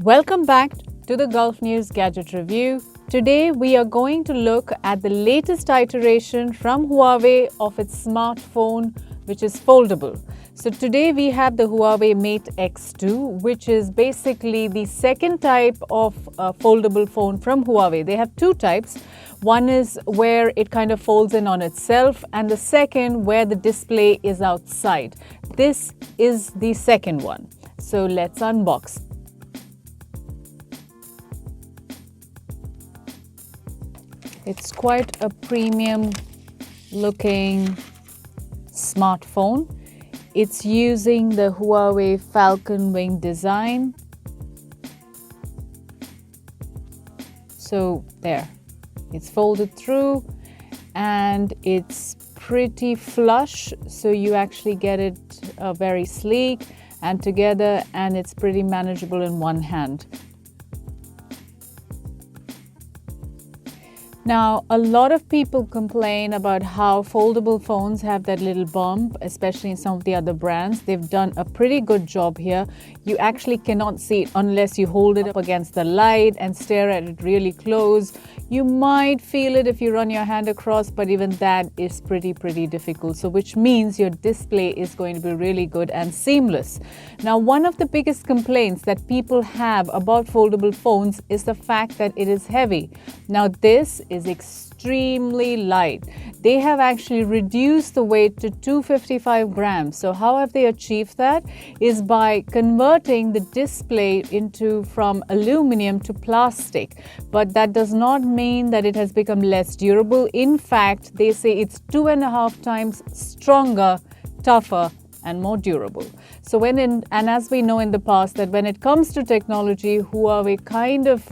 Welcome back to the Gulf News Gadget Review. Today we are going to look at the latest iteration from Huawei of its smartphone, which is foldable. So today we have the Huawei Mate X2, which is basically the second type of foldable phone from Huawei. They have two types. One is where it kind of folds in on itself, and the second where the display is outside. This is the second one. So let's unbox. It's quite a premium looking smartphone. It's using the Huawei Falcon Wing design. So there, it's folded through and it's pretty flush. So you actually get it very sleek and together, and it's pretty manageable in one hand. Now, a lot of people complain about how foldable phones have that little bump, especially in some of the other brands. They've done a pretty good job here. You actually cannot see it unless you hold it up against the light and stare at it really close. You might feel it if you run your hand across, but even that is pretty difficult. So which means your display is going to be really good and seamless. Now, one of the biggest complaints that people have about foldable phones is the fact that it is heavy. Now, this is extremely light. They have actually reduced the weight to 255 grams. So how have they achieved that? Is by converting the display from aluminum to plastic. But that does not mean that it has become less durable. In fact, they say it's 2.5 times stronger, tougher, and more durable. So and as we know in the past, that when it comes to technology, Huawei kind of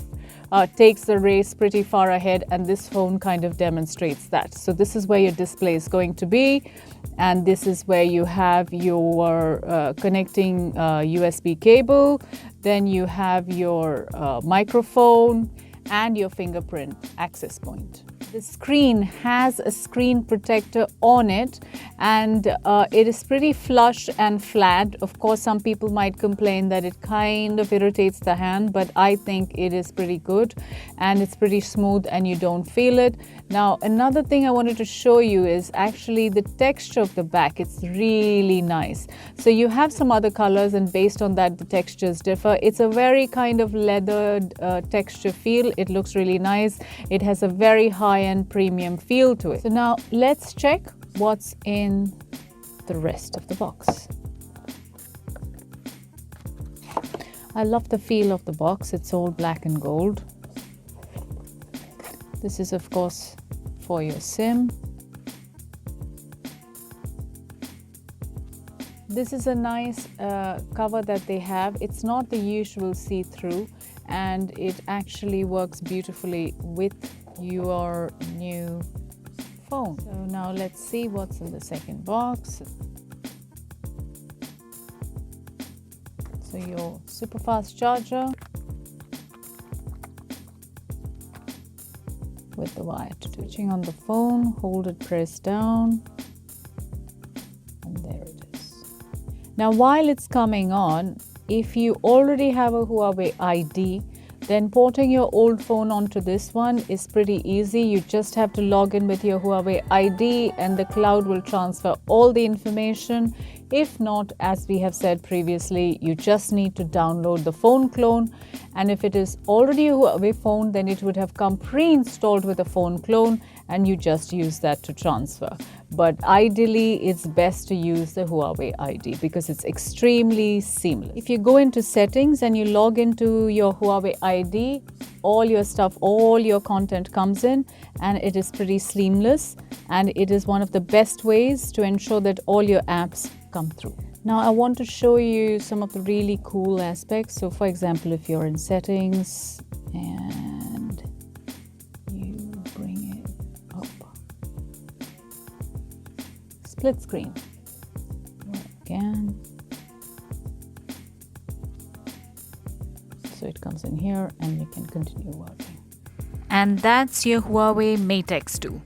takes the race pretty far ahead, and this phone kind of demonstrates that. So this is where your display is going to be, and this is where you have your connecting USB cable, then you have your microphone and your fingerprint access point. The screen has a screen protector on it, and it is pretty flush and flat. Of course, some people might complain that it kind of irritates the hand, but I think it is pretty good and it's pretty smooth and you don't feel it. Now, another thing I wanted to show you is actually the texture of the back. It's really nice. So you have some other colors, and based on that, the textures differ. It's a very kind of leathered texture feel. It looks really nice. It has a very high-end premium feel to it. So now let's check what's in the rest of the box. I love the feel of the box. It's all black and gold. This is, of course, for your SIM. This is a nice cover that they have. It's not the usual see-through, and it actually works beautifully with your new phone. So now let's see what's in the second box. So your super fast charger with the wire to do. Switching on the phone, hold it pressed down, and there it is. Now, while it's coming on, if you already have a Huawei ID, then porting your old phone onto this one is pretty easy. You just have to log in with your Huawei ID and the cloud will transfer all the information. If not, as we have said previously, you just need to download the phone clone. And if it is already a Huawei phone, then it would have come pre-installed with a phone clone, and you just use that to transfer. But ideally, it's best to use the Huawei ID because it's extremely seamless. If you go into settings and you log into your Huawei ID, all your stuff, all your content comes in, and it is pretty seamless, and it is one of the best ways to ensure that all your apps come through. Now, I want to show you some of the really cool aspects. So for example, if you're in settings and you bring it up, split screen again, so it comes in here and you can continue working. And that's your Huawei Mate X2.